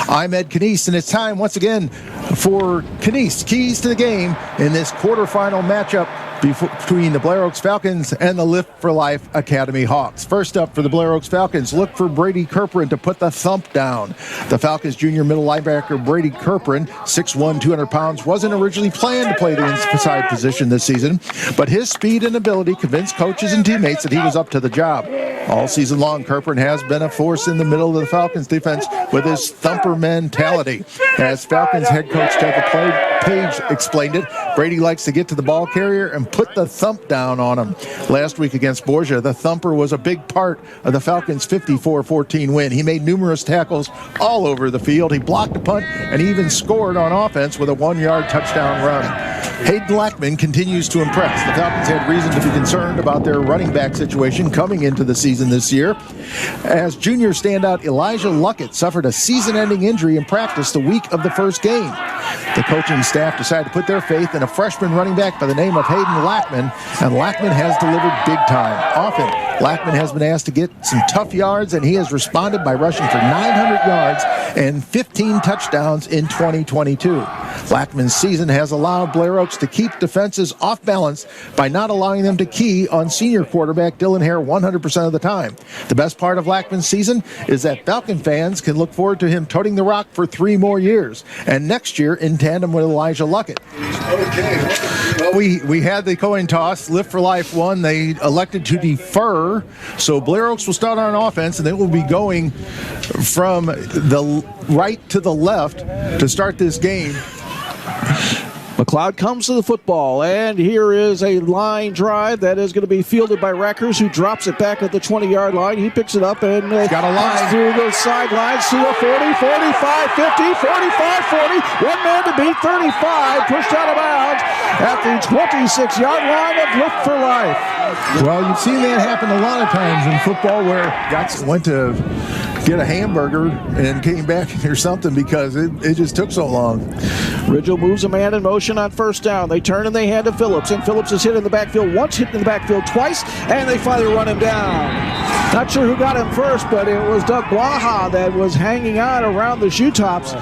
I'm Ed Canese, and it's time once again for Canese Keys to the Game in this quarterfinal matchup between the Blair Oaks Falcons and the Lift for Life Academy Hawks. First up for the Blair Oaks Falcons, look for Brady Kerperin to put the thump down. The Falcons junior middle linebacker Brady Kerperin, 6'1", 200 pounds, wasn't originally planned to play the inside position this season, but his speed and ability convinced coaches and teammates that he was up to the job. All season long, Kerperin has been a force in the middle of the Falcons defense with his thumper mentality. As Falcons head coach Doug Page explained it, Brady likes to get to the ball carrier and put the thump down on him. Last week against Borgia, the thumper was a big part of the Falcons' 54-14 win. He made numerous tackles all over the field. He blocked a punt and he even scored on offense with a 1-yard touchdown run. Hayden Lackman continues to impress. The Falcons had reason to be concerned about their running back situation coming into the season this year, as junior standout Elijah Luckett suffered a season-ending injury in practice the week of the first game. The coaching staff decided to put their faith in a freshman running back by the name of Hayden Lackman, and Lackman has delivered big time. Often, Lackman has been asked to get some tough yards, and he has responded by rushing for 900 yards and 15 touchdowns in 2022. Lackman's season has allowed Blair Oaks to keep defenses off balance by not allowing them to key on senior quarterback Dylan Hare 100% of the time. The best part of Lackman's season is that Falcon fans can look forward to him toting the rock for 3 more years, and next year in tandem with Elijah Luckett. Okay. We had the coin toss. Lift for Life won. They elected to defer, so Blair Oaks will start on offense, and they will be going from the right to the left to start this game. McLeod comes to the football, and here is a line drive that is going to be fielded by Rackers, who drops it back at the 20-yard line. He picks it up and got a line through the sidelines to the 40, 45, 50, 45, 40. One man to beat, 35, pushed out of bounds at the 26-yard line of Lift for Life. Well, you've seen that happen a lot of times in football, where guys went to get a hamburger and came back or something because it just took so long. Ridgel moves a man in motion on first down. They turn and they hand to Phillips, and Phillips is hit in the backfield once, hit in the backfield twice, and they finally run him down. Not sure who got him first, but it was Doug Blaha that was hanging on around the shoe tops.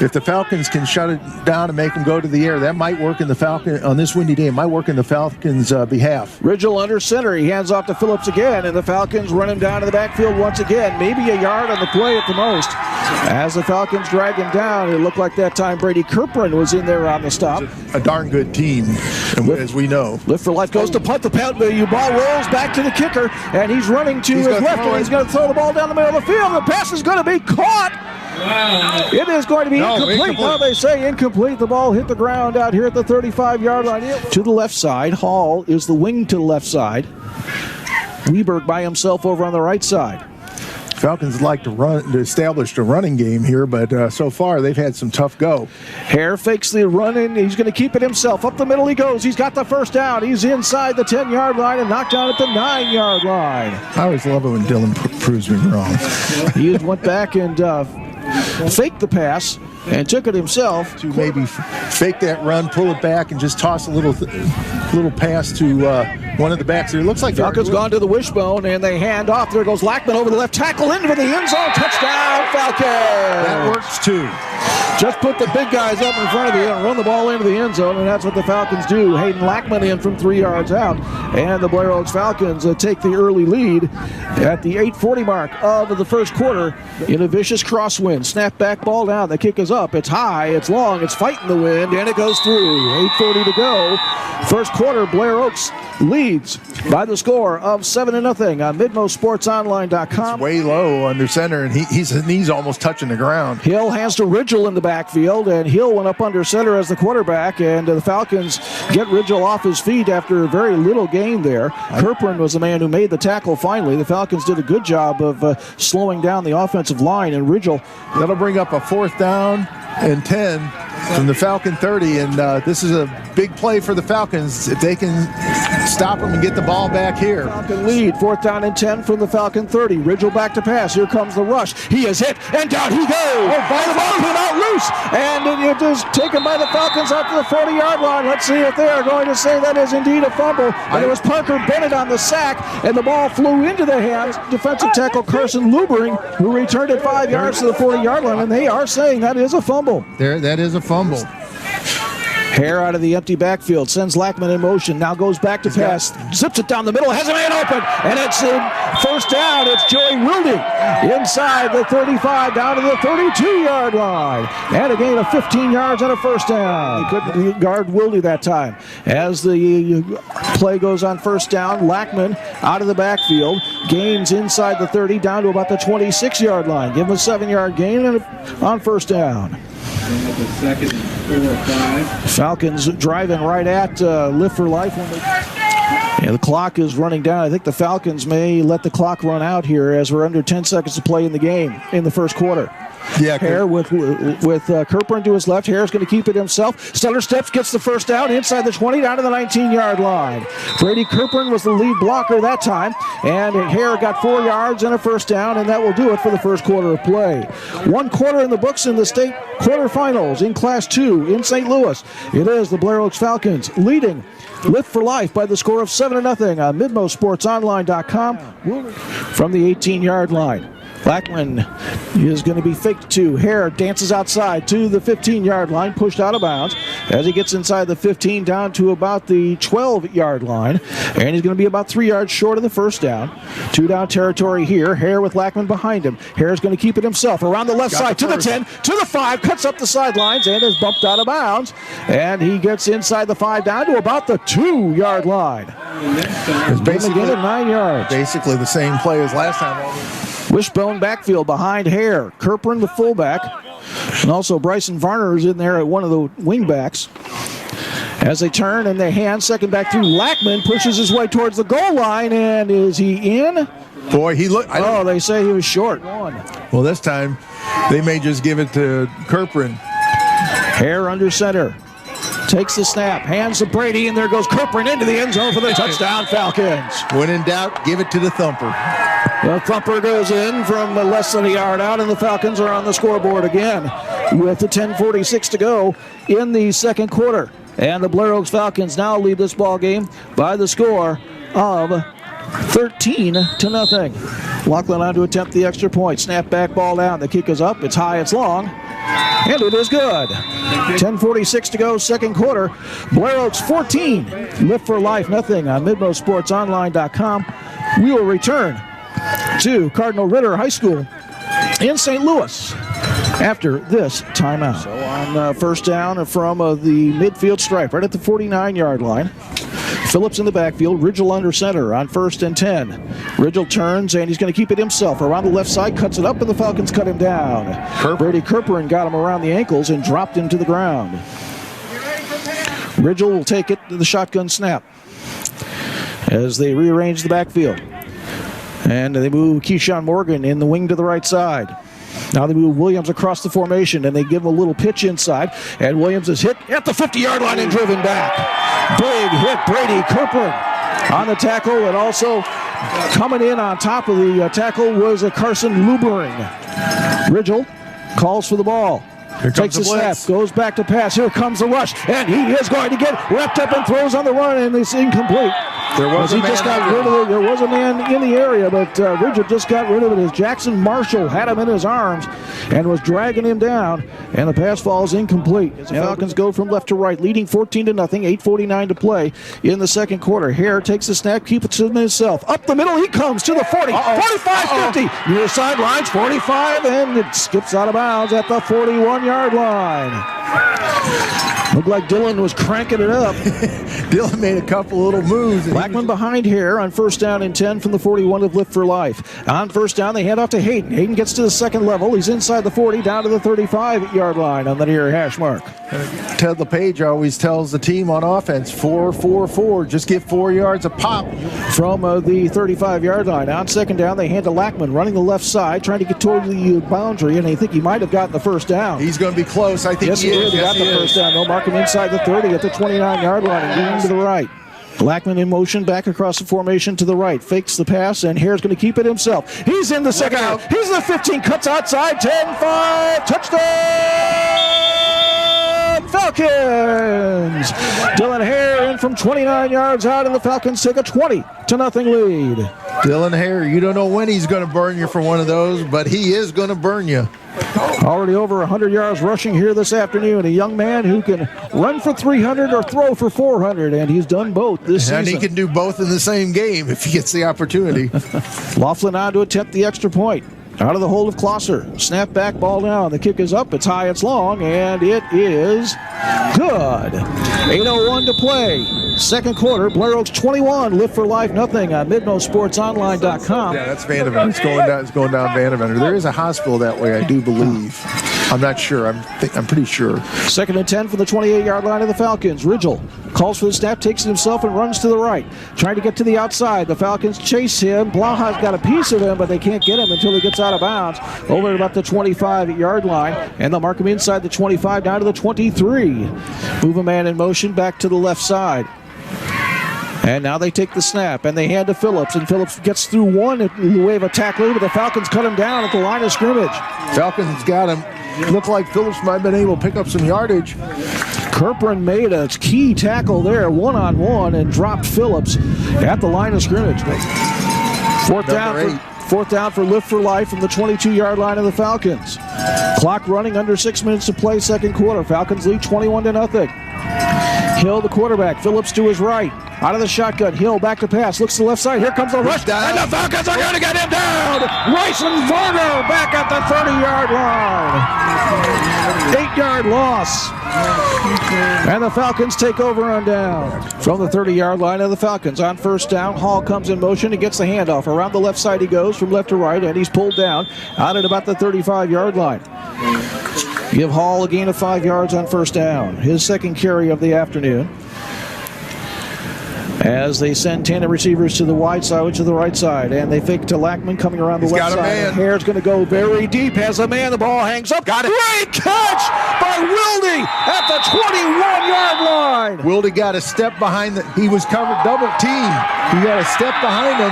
If the Falcons can shut it down and make them go to the air, that might work in the Falcon on this windy day. It might work in the Falcons' behalf. Ridgel under center. He hands off to Phillips again, and the Falcons run him down to the backfield once again. Maybe a yard on the play at the most. As the Falcons drag him down, it looked like that time Brady Kerperin was in there on the stop. A darn good team, as we know. Lift for Life goes to punt. The ball rolls back to the kicker, and he's running to his left, and he's going to throw the ball down the middle of the field. The pass is going to be caught. Wow. It is going to be incomplete. Now they say incomplete. The ball hit the ground out here at the 35-yard line. To the left side. Hall is the wing to the left side. Wieberg by himself over on the right side. Falcons like to establish the running game here, but so far they've had some tough go. Hare fakes the run in. He's going to keep it himself. Up the middle he goes. He's got the first down. He's inside the 10-yard line and knocked down at the 9-yard line. I always love it when Dylan proves me wrong. He went back and faked the pass and took it himself. To maybe fake that run, pull it back, and just toss a little pass to one of the backs here. It looks like Falcons gone to the wishbone, and they hand off. There goes Lackman over the left tackle into the end zone. Touchdown, Falcons! That works too. Just put the big guys up in front of you and run the ball into the end zone, and that's what the Falcons do. Hayden Lackman in from 3 yards out, and the Blair Oaks Falcons take the early lead at the 8:40 mark of the first quarter in a vicious crosswind. Snap back, ball down. The kick is up. It's high. It's long. It's fighting the wind, and it goes through. 8:40 to go. First quarter, Blair Oaks leads by the score of 7-0 on MidmoSportsOnline.com. It's way low under center, and his knees almost touching the ground. Hill hands to Ridgel in the backfield, and Hill went up under center as the quarterback, and the Falcons get Ridgel off his feet after very little gain there. Kerperin was the man who made the tackle finally. The Falcons did a good job of slowing down the offensive line, and Ridgel. That'll bring up a 4th down and 10 from the Falcon 30, and this is a big play for the Falcons. If they can stop them and get the ball back here. Falcon lead, 4th down and 10 from the Falcon 30. Ridgel back to pass. Here comes the rush. He is hit, and down he goes. The ball came out loose, and it is taken by the Falcons out to the 40-yard line. Let's see if they are going to say that is indeed a fumble. And it was Parker Bennett on the sack, and the ball flew into the hands. Defensive tackle Carson Luebbering, who returned it 5 yards to the 40-yard line, and they are saying that is a fumble. That is a fumble. Hare out of the empty backfield, sends Lackman in motion, now goes back to pass, zips it down the middle, has a man open, and it's in 1st down. It's Joey Wilde inside the 35 down to the 32-yard line. And a gain of 15 yards and a 1st down. He couldn't guard Wilde that time. As the play goes on 1st down, Lackman out of the backfield, gains inside the 30 down to about the 26-yard line. Give him a 7-yard gain on 1st down. Second, 4 or 5. Falcons driving right at Lift for Life. And the clock is running down. I think the Falcons may let the clock run out here as we're under 10 seconds to play in the game in the 1st quarter. Yeah, Hare with Kerperin to his left. Hare's going to keep it himself. Stutter steps, gets the 1st down inside the 20 down to the 19-yard line. Brady Kerperin was the lead blocker that time, and Hare got 4 yards and a 1st down, and that will do it for the 1st quarter of play. 1 quarter in the books in the state quarterfinals in Class 2 in St. Louis. It is the Blair Oaks Falcons leading Lift for Life by the score of 7-0 on MidmoSportsOnline.com from the 18-yard line. Lackman is going to be faked to. Hare dances outside to the 15-yard line, pushed out of bounds as he gets inside the 15 down to about the 12-yard line. And he's going to be about 3 yards short of the 1st down. 2-down territory here. Hare with Lackman behind him. Hare's going to keep it himself around the left side to the 10, to the 5, cuts up the sidelines and is bumped out of bounds. And he gets inside the 5 down to about the 2-yard line. It's basically, again at 9 yards. Basically the same play as last time. Wishbone backfield behind Hare. Kerperin the fullback. And also Bryson Varner is in there at one of the wingbacks. As they turn and they hand second back to Lackman, pushes his way towards the goal line, and is he in? Boy, he looked. They say he was short. Well, this time they may just give it to Kerperin. Hare under center. Takes the snap, hands to Brady, and there goes Kerperin into the end zone for the touchdown Falcons. When in doubt, give it to the thumper. The thumper goes in from less than a yard out, and the Falcons are on the scoreboard again with the 10:46 to go in the 2nd quarter. And the Blair Oaks Falcons now lead this ball game by the score of 13-0. Laughlin on to attempt the extra point. Snap back, ball down. The kick is up. It's high, it's long. And it is good. 10:46 to go, 2nd quarter. Blair Oaks 14, Lift for Life nothing on MidmoSportsOnline.com. We will return to Cardinal Ritter High School in St. Louis after this timeout. So on 1st down from the midfield stripe, right at the 49-yard line. Phillips in the backfield, Ridgel under center on 1st and 10. Ridgel turns, and he's going to keep it himself. Around the left side, cuts it up, and the Falcons cut him down. Brady Kerperin got him around the ankles and dropped him to the ground. Ridgel will take it to the shotgun snap as they rearrange the backfield. And they move Keyshawn Morgan in the wing to the right side. Now they move Williams across the formation, and they give him a little pitch inside. And Williams is hit at the 50-yard line and driven back. Big hit, Brady Kerperin on the tackle, and also coming in on top of the tackle was a Carson Luebbering. Ridgel calls for the ball. Takes the snap, goes back to pass. Here comes the rush, and he is going to get wrapped up and throws on the run, and it's incomplete. There was a man in the area, but Ridgel just got rid of it as Jaxon Marshall had him in his arms and was dragging him down, and the pass falls incomplete. As the Falcons go from left to right, leading 14-0, 8:49 to play in the 2nd quarter. Hare takes the snap, keeps it to himself. Up the middle, he comes to the 40, 45, 50, near sidelines, 45, and it skips out of bounds at the 41-yard line. Looked like Dylan was cranking it up. Dylan made a couple little moves. Lackman behind here on 1st down and 10 from the 41 of Lift for Life. On 1st down, they hand off to Hayden. Hayden gets to the 2nd level. He's inside the 40, down to the 35-yard line on the near hash mark. Ted LePage always tells the team on offense, 4-4-4. Just get 4 yards a pop. From the 35-yard line. On 2nd down, they hand to Lackman, running the left side, trying to get toward the boundary, and I think he might have gotten the 1st down. He's going to be close. I think he is. He got the 1st down. They'll mark him inside the 30 at the 29-yard line and going to the right. Lackman in motion, back across the formation to the right. Fakes the pass, and Hare's going to keep it himself. He's in the second half. He's in the 15, cuts outside, 10-5, touchdown, Falcons! Dylan Hare in from 29 yards out, and the Falcons take a 20-0 lead. Dylan Hare, you don't know when he's going to burn you for one of those, but he is going to burn you. Already over 100 yards rushing here this afternoon. A young man who can run for 300 or throw for 400, and he's done both this season. And he can do both in the same game if he gets the opportunity. Laughlin on to attempt the extra point. Out of the hold of Closser. Snap back, ball down. The kick is up. It's high, it's long, and it is good. 8:01 to play. Second quarter. Blair Oaks 21. Lift for Life, nothing on MidmoSportsOnline.com. Yeah, that's Vanderbilt. It's going down Vanderbilt. There is a hospital that way, I do believe. I'm not sure. I'm pretty sure. Second and 10 from the 28-yard line of the Falcons. Rigel calls for the snap, takes it himself, and runs to the right. Trying to get to the outside. The Falcons chase him. Blaha's got a piece of him, but they can't get him until he gets out of bounds over at about the 25-yard line. And they'll mark him inside the 25 down to the 23. Move a man in motion back to the left side. And now they take the snap, and they hand to Phillips, and Phillips gets through one in the way of a tackler, but the Falcons cut him down at the line of scrimmage. Falcons got him. Looked like Phillips might have been able to pick up some yardage. Kerperin made a key tackle there, one-on-one, and dropped Phillips at the line of scrimmage. Fourth down for Lift for Life from the 22-yard line of the Falcons. Clock running, under 6 minutes to play, second quarter. Falcons lead 21-0. Hill, the quarterback. Phillips to his right. Out of the shotgun. Hill back to pass. Looks to the left side. Here comes the rush. And the Falcons are going to get him down. Bryson Varner back at the 30-yard line. 8-yard loss. And the Falcons take over on down. From the 30-yard line of the Falcons on first down, Hall comes in motion and gets the handoff. Around the left side he goes from left to right, and he's pulled down out at about the 35-yard line. Give Hall a gain of 5 yards on first down. His second carry of the afternoon. As they send tandem receivers to the wide side, to the right side, and they fake to Lackman coming around the left side. Hare's going to go very deep. Has a man. The ball hangs up. Got it. Great catch by Wilde at the 21-yard line. Wilde got a step behind. He was covered double team. He got a step behind him,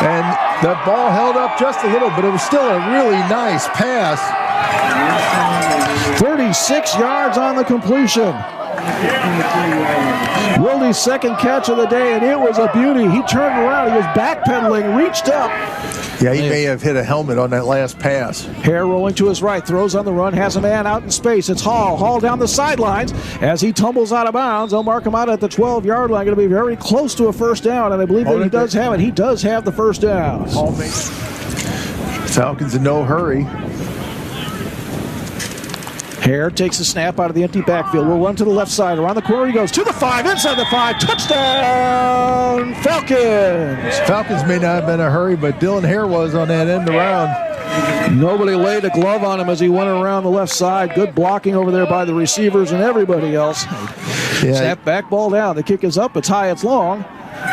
and the ball held up just a little, but it was still a really nice pass. 36 yards on the completion. Wilde's second catch of the day, and it was a beauty. He turned around, he was backpedaling, reached up. Yeah, he may have hit a helmet on that last pass. Hare rolling to his right, throws on the run, has a man out in space. It's Hall. Hall down the sidelines as he tumbles out of bounds. They'll mark him out at the 12-yard line. Going to be very close to a first down, and I believe that he does have it. He does have the first down. Falcons in no hurry. Hare takes a snap out of the empty backfield. Will run to the left side. Around the corner he goes. To the 5. Inside the 5. Touchdown, Falcons. Falcons may not have been in a hurry, but Dylan Hare was on that end around. Nobody laid a glove on him as he went around the left side. Good blocking over there by the receivers and everybody else. Yeah. Snap back, ball down. The kick is up. It's high, it's long.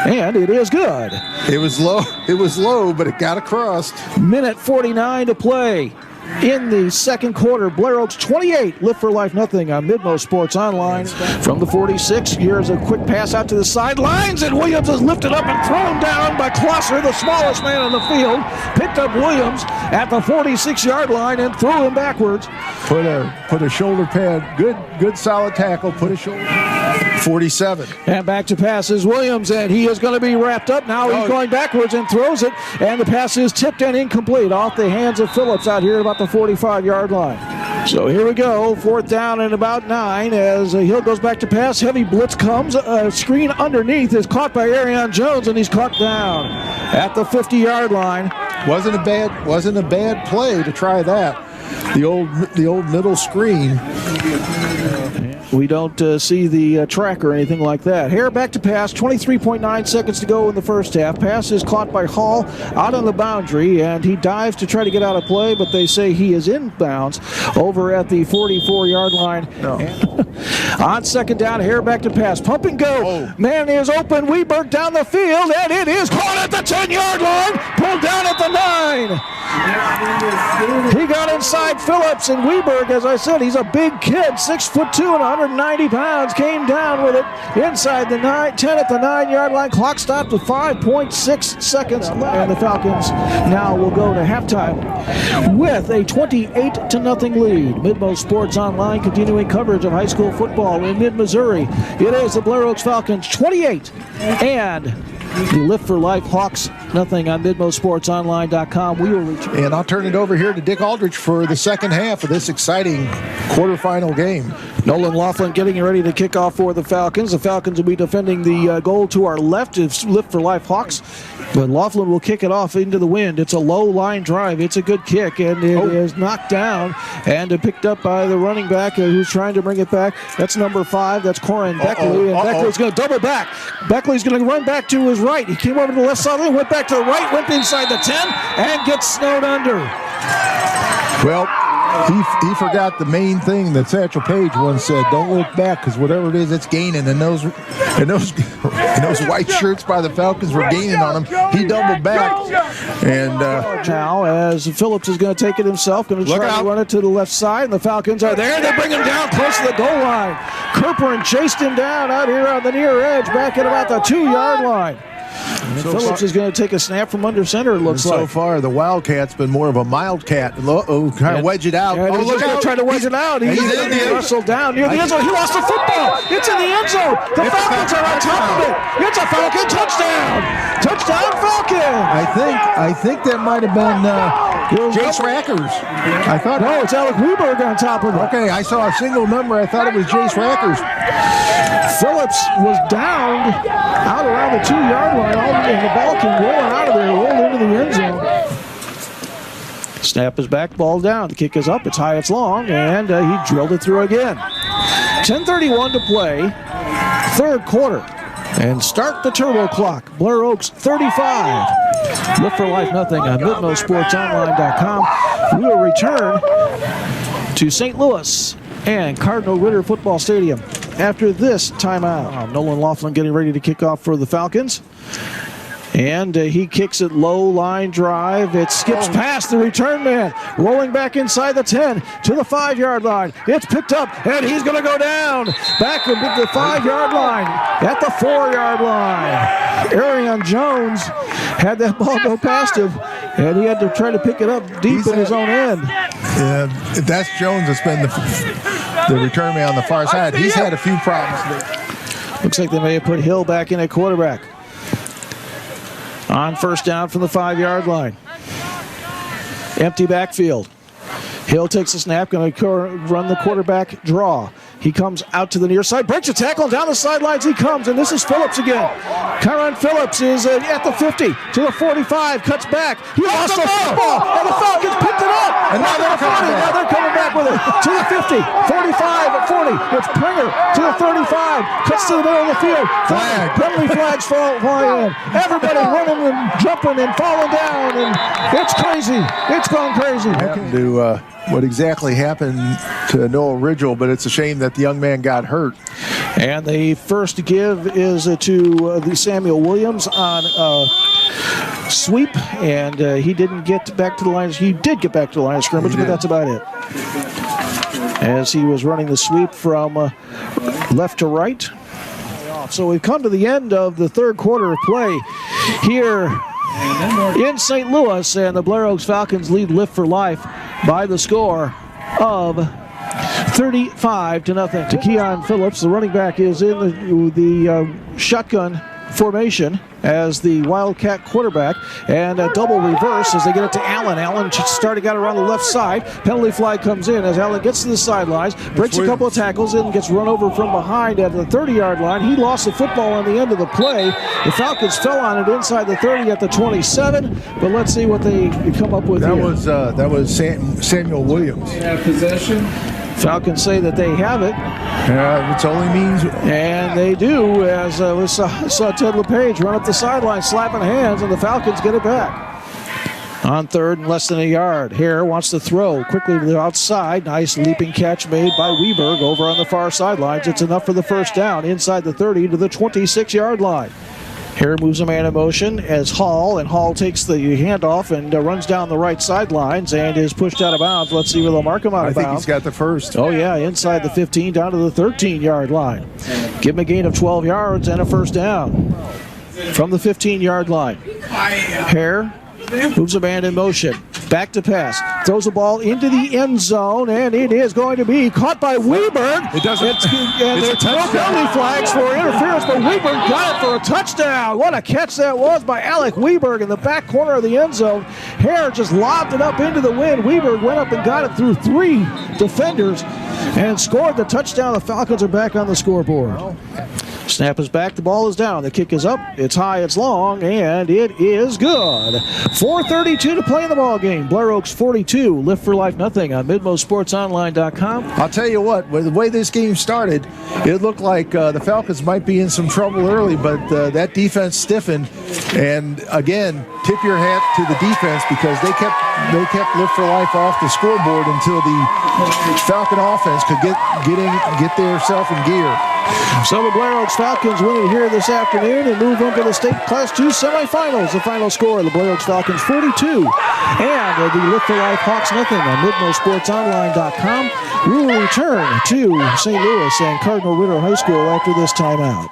And it is good. It was low, but it got across. Minute 49 to play. In the second quarter, Blair Oaks 28, Lift for Life nothing on Midmo Sports Online. From the 46, here's a quick pass out to the sidelines, and Williams is lifted up and thrown down by Closser, the smallest man on the field. Picked up Williams at the 46-yard line and threw him backwards. Put a shoulder pad, good solid tackle, put a shoulder 47. And back to pass is Williams, and he is going to be wrapped up. Now he's going backwards and throws it, and the pass is tipped and incomplete off the hands of Phillips out here at about the 45-yard line. So here we go, fourth down and about 9 as Hill goes back to pass. Heavy blitz comes. A screen underneath is caught by Arion Jones, and he's caught down at the 50-yard line. Wasn't a bad play to try that. The old middle screen. We don't see the track or anything like that. Hare back to pass, 23.9 seconds to go in the first half. Pass is caught by Hall out on the boundary, and he dives to try to get out of play, but they say he is in bounds over at the 44-yard line. No. On second down, Hare back to pass. Pump and go. Oh. Man is open. Wieberg down the field, and it is caught at the 10-yard line. Pulled down at the 9. He got inside Phillips, and Wieberg, as I said, he's a big kid, 6'2" and 190 pounds, came down with it inside the 10 at the 9-yard line. Clock stopped with 5.6 seconds, and the Falcons now will go to halftime with a 28-0 lead. Mid-Most Sports Online continuing coverage of high school football in mid-Missouri. It is the Blair Oaks Falcons 28 and the Lift for Life Hawks nothing on MidmostSportsOnline.com. We will return. And I'll turn it over here to Dick Aldrich for the second half of this exciting quarterfinal game. Nolan Laughlin getting ready to kick off for the Falcons. The Falcons will be defending the goal to our left. It's Lift for Life Hawks. But Laughlin will kick it off into the wind. It's a low line drive. It's a good kick, and it is knocked down and picked up by the running back who's trying to bring it back. That's number 5. That's Corin Beckley, and Beckley's going to double back. Beckley's going to run back to his right. He came over to the left side, went back to the right, went inside the 10, and gets snowed under. Well, he forgot the main thing that Satchel Paige once said: "Don't look back, because whatever it is, it's gaining." And those white shirts by the Falcons were gaining on him. He doubled back, and now as Phillips is going to take it himself, going to try to run it to the left side, and the Falcons are there. They bring him down close to the goal line. Kerperin chased him down out here on the near edge, back at about the 2-yard line. And Phillips is going to take a snap from under center, it looks like. So far, the Wildcat's been more of a mild cat. Trying to wedge it out. Look out. Trying to wedge it out. He's wrestled down near the end zone. He lost the football. It's in the end zone. The Falcons are on top of it. It's a Falcon touchdown. Touchdown, Falcon. I think that might have been Jace Rackers. I thought. No, it's Alec Wieberg on top of it. Okay, I saw a single number. I thought it was Jace Rackers. Phillips was downed out around the 2-yard line, and the ball came rolling out of there, rolled into the end zone. Snap is back, ball down. The kick is up, it's high, it's long, and he drilled it through again. 10:31 to play, third quarter, and start the turbo clock. Blair Oaks 35. Lift for Life nothing on MidmostSportsOnline.com. We will return to St. Louis and Cardinal Ritter Football Stadium after this timeout. Nolan Laughlin getting ready to kick off for the Falcons. And he kicks it low line drive. It skips past the return man. Rolling back inside the 10 to the 5-yard line. It's picked up, and he's going to go down. Back to the 5-yard line at the 4-yard line. Arion Jones had that ball go past him, and he had to try to pick it up deep in his own end. That's Jones that's been the return man on the far side. He's had a few problems. Looks like they may have put Hill back in at quarterback. On first down from the 5-yard line. Empty backfield. Hill takes the snap, going to run the quarterback draw. He comes out to the near side, breaks a tackle, down the sidelines he comes, and this is Phillips again. Kyron Phillips is at the 50 to the 45, cuts back. He lost the football, and the Falcons picked it up. And now they're coming back with it to the 50, 45, 40. It's Prenger to the 35, cuts to the middle of the field. Penalty flags fly in. Everybody running and jumping and falling down, and it's crazy. It's gone crazy. To what exactly happened to Noah Ridgel, but it's a shame that the young man got hurt. And the first give is to the Samuel Williams on sweep, and he didn't get back to the line. He did get back to the line of scrimmage, but that's about it. As he was running the sweep from left to right. So we've come to the end of the third quarter of play here in St. Louis, and the Blair Oaks Falcons lead Lift for Life by the score of 35-0. To Keon Phillips, the running back, is in the shotgun formation as the Wildcat quarterback, and a double reverse as they get it to Allen. Allen starting out around the left side. Penalty flag comes in as Allen gets to the sidelines, breaks a couple of tackles, and gets run over from behind at the 30-yard line. He lost the football on the end of the play. The Falcons fell on it inside the 30 at the 27, but let's see what they come up with here. That was Samuel Williams. Possession. Falcons say that they have it. Which only means... And they do, as we saw Ted LePage run up the sideline, slapping hands, and the Falcons get it back. On third and less than a yard. Hare wants to throw quickly to the outside. Nice leaping catch made by Wieberg over on the far sidelines. It's enough for the first down inside the 30 to the 26-yard line. Hare moves a man in motion as Hall takes the handoff and runs down the right sidelines and is pushed out of bounds. Let's see where they'll mark him out of bounds. I think he's got the first. Oh, yeah, inside the 15 down to the 13-yard line. Give him a gain of 12 yards and a first down from the 15-yard line. Hare moves a man in motion. Back to pass. Throws the ball into the end zone, and it is going to be caught by Wieberg. It doesn't. It's no penalty flags for interference, but Wieberg got it for a touchdown. What a catch that was by Alec Wieberg in the back corner of the end zone. Hare just lobbed it up into the wind. Wieberg went up and got it through 3 defenders and scored the touchdown. The Falcons are back on the scoreboard. Snap is back, the ball is down, the kick is up, it's high, it's long, and it is good. 4:32 to play in the ball game. Blair Oaks 42, Lift for Life nothing on MidmoSportsOnline.com. I'll tell you what, the way this game started, it looked like the Falcons might be in some trouble early, but that defense stiffened. And again, tip your hat to the defense because they kept Lift for Life off the scoreboard until the Falcon offense could get themselves in gear. So the Blair Oaks Falcons win it here this afternoon and move on to the state Class 2 semifinals. The final score, the Blair Oaks Falcons 42 and the Lift for Life Hawks nothing on MidmoSportsOnline.com. We will return to St. Louis and Cardinal Ritter High School after this timeout.